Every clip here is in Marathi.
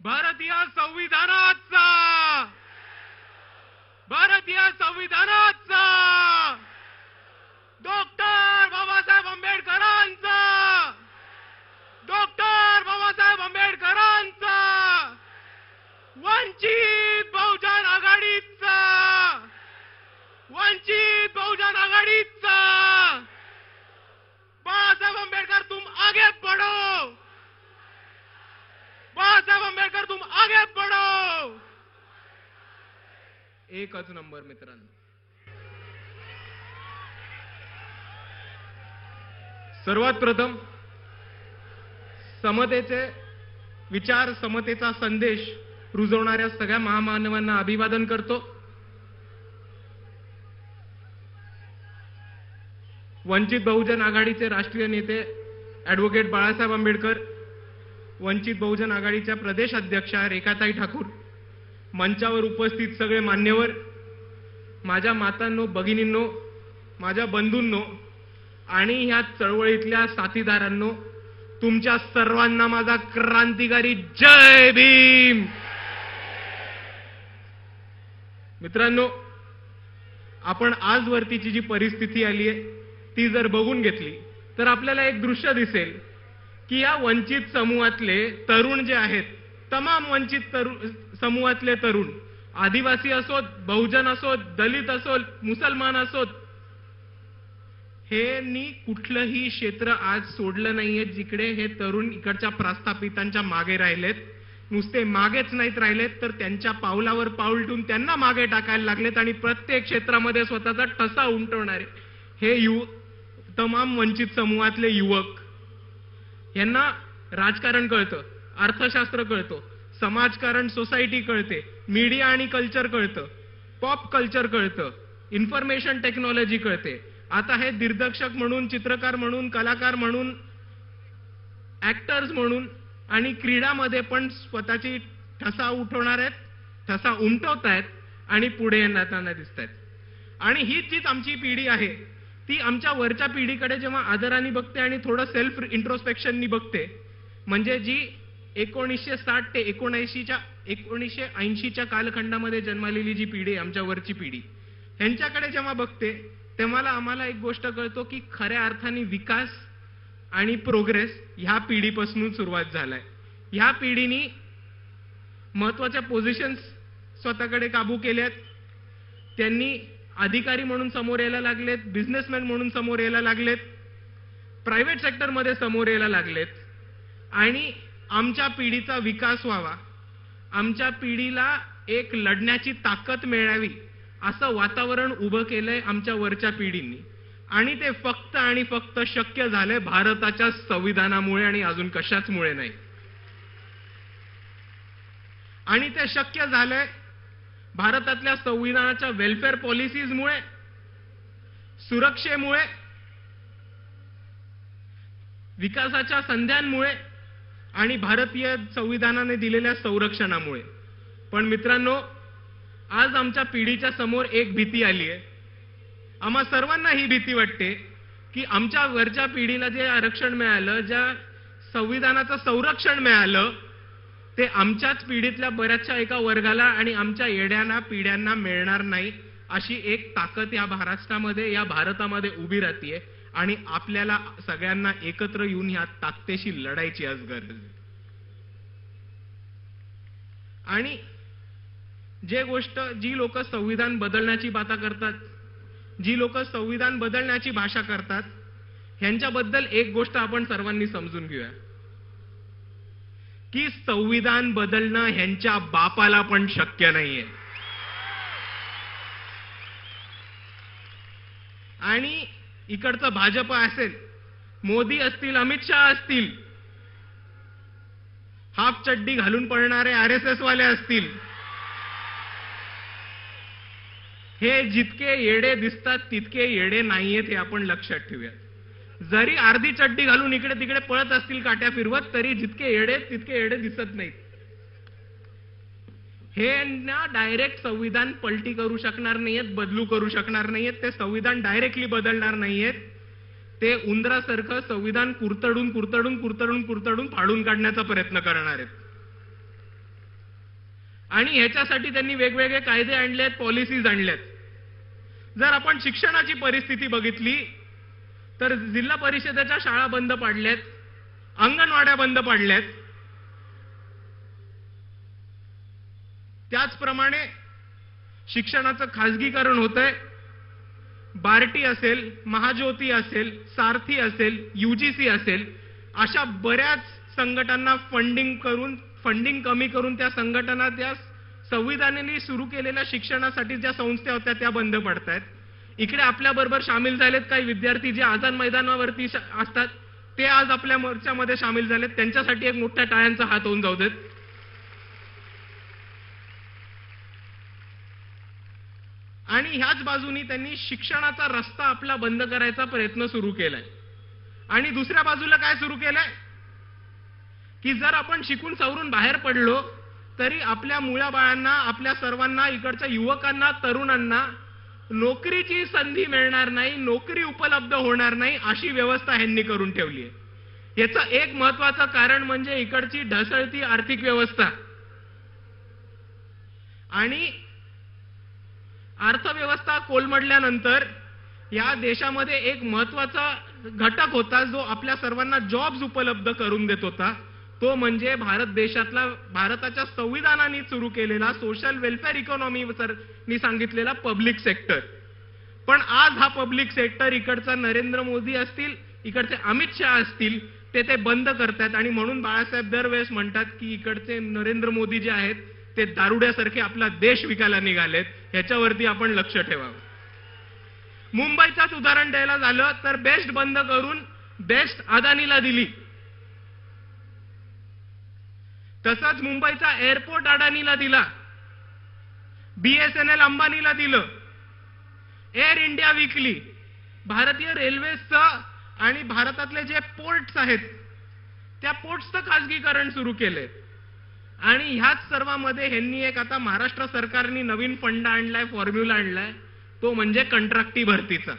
भारतीय संविधानाचा डॉक्टर बाबासाहेब आंबेडकरांचा वंचित बहुजन आघाडीचा बाळासाहेब आंबेडकर तुम आगे बढ़ो, बाळासाहेब आंबेडकर तुम आगे बढ़ो. एकच नंबर मित्रांनो. सर्वात प्रथम समतेचे विचार, समतेचा संदेश रुजवणाऱ्या सगळ्या महामानवांना अभिवादन करतो. वंचित बहुजन आघाडीचे राष्ट्रीय नेते ॲडव्होकेट बाळासाहेब आंबेडकर, वंचित बहुजन आघाडीच्या प्रदेश अध्यक्षा रेखाताई ठाकूर, मंचावर उपस्थित सगळे मान्यवर, माझ्या मातांनो, भगिनींनो, माझ्या बंधूंनो आणि ह्या चळवळीतल्या साथीदारांनो, तुमच्या सर्वांना माझा क्रांतिकारी जय भीम. मित्रांनो, आपण आजवरतीची जी परिस्थिती आली आहे ती जर बघून घेतली तर आपल्याला एक दृश्य दिसेल की या वंचित समूहातले तरुण जे आहेत, तमाम वंचित समूहातले तरुण, आदिवासी असोत, बहुजन असोत, दलित असोत, मुसलमान असोत, हे कुठलंही क्षेत्र आज सोडलं नाहीये जिकडे हे तरुण इकडच्या प्रस्थापितांच्या मागे राहिलेत. नुसते मागेच नाहीत राहिलेत तर त्यांच्या पावलावर पाऊल ठेवून त्यांना मागे टाकायला लागलेत आणि प्रत्येक क्षेत्रामध्ये स्वतःचा ठसा उमटवणारे हे तमाम वंचित समूहातले युवक, यांना राजकारण कळतं, अर्थशास्त्र कळतं, समाजकारण, सोसायटी कळते, मीडिया आणि कल्चर कळतं, पॉप कल्चर कळतं, इन्फॉर्मेशन टेक्नॉलॉजी कळते. आता हे दिग्दर्शक म्हणून, चित्रकार म्हणून, कलाकार म्हणून, ऍक्टर्स म्हणून आणि क्रीडामध्ये पण स्वतःची ठसा उठवणार आहेत, ठसा उमटवतायत आणि पुढे येताना दिसत आहेत. आणि हीच जीच आमची पिढी आहे ती आमच्या वरच्या पिढीकडे जेव्हा आदराने बघते आणि थोडं सेल्फ इंट्रोस्पेक्शननी बघते, म्हणजे जी 1960 ते 1980च्या कालखंडामध्ये जन्मलेली जी पिढी आहे, आमच्या वरची पिढी, ह्यांच्याकडे जेव्हा बघते तेव्हा आम्हाला एक गोष्ट कळतो की खऱ्या अर्थाने विकास आणि प्रोग्रेस ह्या पिढीपासून सुरुवात झालाय. ह्या पिढीने महत्वाच्या पोझिशन्स स्वतःकडे काबू केल्यात, त्यांनी अधिकारी म्हणून समोर यायला लागलेत, बिझनेसमॅन म्हणून समोर यायला लागलेत, प्रायव्हेट सेक्टरमध्ये समोर यायला लागलेत आणि आमच्या पिढीचा विकास व्हावा, आमच्या पिढीला एक लढण्याची ताकद मिळावी असं वातावरण उभं केलंय आमच्या वरच्या पिढींनी. आणि ते फक्त आणि फक्त शक्य झालंय भारताच्या संविधानामुळे आणि अजून कशाचमुळे नाही. आणि ते शक्य झालंय भारतातल्या संविधानाच्या वेलफेअर पॉलिसीजमुळे, सुरक्षेमुळे, विकासाच्या संध्यांमुळे आणि भारतीय संविधानाने दिलेल्या संरक्षणामुळे. पण मित्रांनो, आज आमच्या पिढीच्या समोर एक भीती आली आहे. आम्हा सर्वांना ही भीती वाटते की आमच्या वरच्या पिढीला जे आरक्षण मिळालं, ज्या संविधानाचं संरक्षण मिळालं, ते आमच्याच पिढीतल्या बऱ्याचशा एका वर्गाला आणि आमच्या येड्यांना पिढ्यांना मिळणार नाही, अशी एक ताकद या महाराष्ट्रामध्ये, या भारतामध्ये उभी राहतीये. आणि आपल्याला सगळ्यांना एकत्र येऊन ह्या ताकदीशी लढायची आज गरज आहे. आणि जी लोक संविधान बदलण्याची बाता करतात, जी लोक संविधान बदलण्याची भाषा करतात, ह्यांच्याबद्दल एक गोष्ट आपण सर्वांनी समजून घेऊया की संविधान बदलणं ह्यांच्या बापाला पण शक्य नाहीये. आणि इकडचं भाजप असेल, मोदी असतील, अमित शहा असतील, हाफ चड्डी घालून पळणारे आरएसएस वाले असतील, हे जितके येडे दिसतात तितके येडे नाहीयेत हे आपण लक्षात ठेवूया. जरी अर्धी चड्डी घालून इकडे तिकडे पळत असतील काट्या फिरवत, तरी जितके येडे तितके येडे दिसत नाहीत. हे ना डायरेक्ट संविधान पलटी करू शकणार नाहीयेत, बदलू करू शकणार नाहीयेत, ते संविधान डायरेक्टली बदलणार नाहीयेत. ते उंदरासारखं संविधान कुरतडून कुरतडून कुरतडून कुरतडून फाडून काढण्याचा प्रयत्न करणार आहेत. आणि ह्याच्यासाठी त्यांनी वेगवेगळे कायदे आणलेत, पॉलिसीज आणल्यात. जर आपण शिक्षणाची परिस्थिती बघितली तर जिल्हा परिषदेच्या शाळा बंद पाडल्यात, अंगणवाड्या बंद पाडल्यात. त्याचप्रमाणे शिक्षणाचं खाजगीकरण होतंय. बार्टी असेल, महाज्योती असेल, सारथी असेल, UGC असेल, अशा बऱ्याच संघटनांना फंडिंग कमी करून त्या संघटना त्या संविधानाने सुरू केलेल्या शिक्षणासाठी ज्या संस्था होत्या त्या बंद पडतायत. इकडे आपल्या बरोबर सामील झालेत काही विद्यार्थी जे आझाद मैदानावरती असतात, ते आज आपल्या मोर्चामध्ये सामील झालेत. त्यांच्यासाठी एक मोठ्या टाळ्यांचा हात होऊन जाऊ देत. आणि ह्याच बाजूनी त्यांनी शिक्षणाचा रस्ता आपला बंद करायचा प्रयत्न सुरू केलाय. आणि दुसऱ्या बाजूला काय सुरू केलंय की जर आपण शिकून सवरून बाहेर पडलो तरी आपल्या मुलाबाळांना, आपल्या सर्वांना, इकडच्या युवकांना, तरुणांना नोकरीची संधी मिळणार नाही, नोकरी उपलब्ध होणार नाही, अशी व्यवस्था ह्यांनी करून ठेवली आहे. याचं एक महत्वाचं कारण म्हणजे इकडची ढासळती आर्थिक व्यवस्था. आणि अर्थव्यवस्था कोलमडल्यानंतर या देशामध्ये एक महत्वाचा घटक होता जो आपल्या सर्वांना जॉब्स उपलब्ध करून देत होता, तो म्हणजे भारताच्या संविधानाने सुरू केलेला सोशल वेलफेअर इकॉनॉमी सांगितलेला पब्लिक सेक्टर. पण आज हा पब्लिक सेक्टर इकडचा नरेंद्र मोदी असतील, इकडचे अमित शहा असतील, ते बंद करतात. आणि म्हणून बाळासाहेब दरवेळेस म्हणतात की इकडचे नरेंद्र मोदी जे आहेत ते दारुड्यासारखे आपला देश विकायला निघालेत. ह्याच्यावरती आपण लक्ष ठेवावं. मुंबईचाच उदाहरण द्यायला झालं तर बेस्ट बंद करून बेस्ट अदानीला दिली. तसंच मुंबईचा एअरपोर्ट अडानीला दिला, BSNL अंबानीला दिलं, एअर इंडिया विकली, भारतीय रेल्वेचं आणि भारतातले जे पोर्ट्स आहेत त्या पोर्ट्सचं खाजगीकरण सुरू केलंय. आणि ह्याच सर्वांमध्ये ह्यांनी एक आता महाराष्ट्र सरकारने नवीन फंड आणलाय, फॉर्म्युला आणलाय, तो म्हणजे कंत्राटी भरतीचा.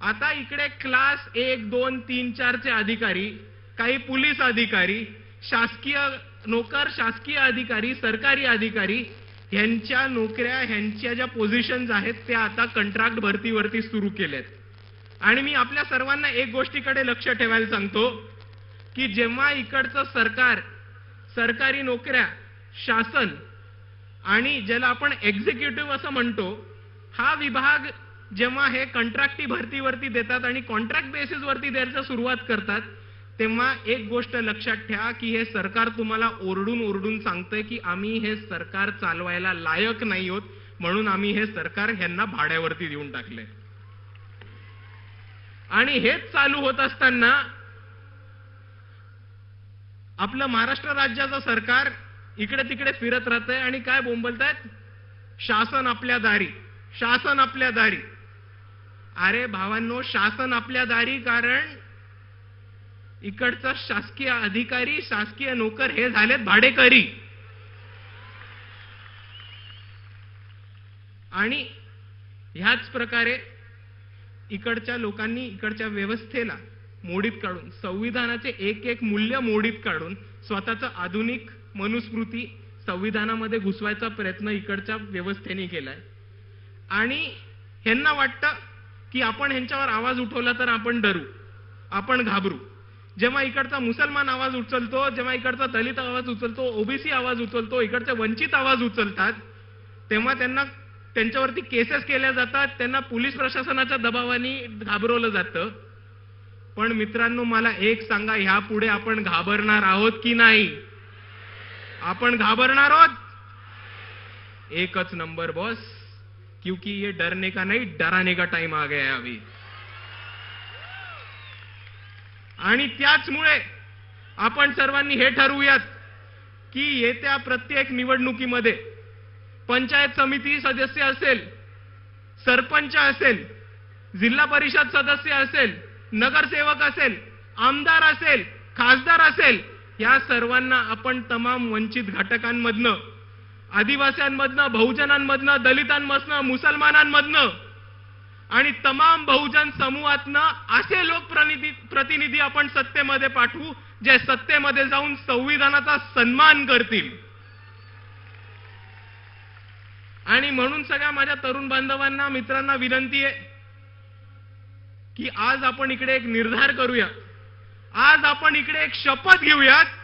आता इकडे क्लास 1, 2, 3, 4 चे अधिकारी, काही पोलीस अधिकारी, शासकीय नोकर, शासकीय अधिकारी, सरकारी अधिकारी ह्यांच्या नोकऱ्या, ह्यांच्या ज्या पोझिशन्स आहेत त्या आता कंत्राट भरतीवरती सुरू केल्यात. आणि मी आपल्या सर्वांना एक गोष्टीकडे लक्ष ठेवायला सांगतो की जेव्हा इकडचं सरकार, सरकारी नोकऱ्या, शासन आणि ज्याला आपण एक्झिक्युटिव्ह असं म्हणतो, हा विभाग जेव्हा हे कंत्राटी भरतीवरती देतात आणि कॉन्ट्रॅक्ट बेसिसवरती द्यायला सुरुवात करतात, तेव्हा एक गोष्ट लक्षात ठेवा की हे सरकार तुम्हाला ओरडून ओरडून सांगतंय की आम्ही हे सरकार चालवायला लायक नाही आहोत, म्हणून आम्ही हे सरकार ह्यांना भाड्यावरती देऊन टाकले. आणि हेच चालू होत असताना आपलं महाराष्ट्र राज्याचं सरकार इकडे तिकडे फिरत राहतंय आणि काय बोंबलतायत, शासन आपल्या दारी, शासन आपल्या दारी. अरे भावांनो, शासन आपल्या दारी कारण इकडचा शासकीय अधिकारी, शासकीय नोकर हे झालेत भाडेकरी. आणि ह्याच प्रकारे इकडच्या लोकांनी इकडच्या व्यवस्थेला मोडीत काढून, संविधानाचे एक एक मूल्य मोडीत काढून स्वतःचं आधुनिक मनुस्मृती संविधानामध्ये घुसवायचा प्रयत्न इकडच्या व्यवस्थेने केलाय. आणि ह्यांना वाटतं की आपण ह्यांच्यावर आवाज उठवला तर आपण डरू, आपण घाबरू. जेव्हा इकडचा मुसलमान आवाज उचलतो, जेव्हा इकडचा दलित आवाज उचलतो, ओबीसी आवाज उचलतो, इकडचे वंचित आवाज उचलतात, तेव्हा त्यांच्यावरती केसेस केल्या जातात, त्यांना पोलीस प्रशासनाच्या दबावाने घाबरवलं जातं. पण मित्रांनो, मला एक सांगा, ह्यापुढे आपण घाबरणार आहोत की नाही? आपण घाबरणार आहोत? एकच नंबर बॉस, क्योंकि ये डरने का नहीं डराने का टाइम आ गया है अभी. आणि त्याचमुळे आपण सर्वांनी हे ठरवूयात की येत्या प्रत्येक निवडणुकीमध्ये पंचायत समिती सदस्य असेल, सरपंच असेल, जिल्हा परिषद सदस्य असेल, नगरसेवक असेल, आमदार असेल, खासदार असेल, या सर्वांना आपण तमाम वंचित घटकांमधनं, आदिवासींमधनं, बहुजनांमधनं, दलितांमधनं, मुसलमानांमधनं आणि तमाम बहुजन समूहातनं असे लोकप्रतिनिधी आपण सत्तेमध्ये पाठवू जे सत्तेमध्ये जाऊन संविधानाचा सन्मान करतील. आणि म्हणून सगळ्या माझ्या तरुण बांधवांना, मित्रांना विनंती आहे की आज आपण इकडे एक निर्धार करूया, आज आपण इकडे एक शपथ घेऊयात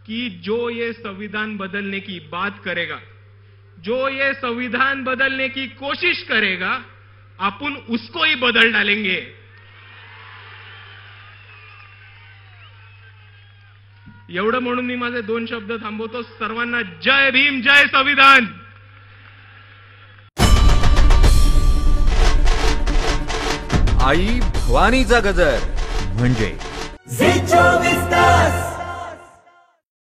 कि जो ये संविधान बदलने की बात करेगा, जो ये संविधान बदलने की कोशिश करेगा, आपण उसको ही बदल डालेंगे. एवढं म्हणून मी माझे 2 शब्द थांबवतो. सर्वांना जय भीम, जय संविधान. आई भवानीचा गजर म्हणजे झी 24 तास.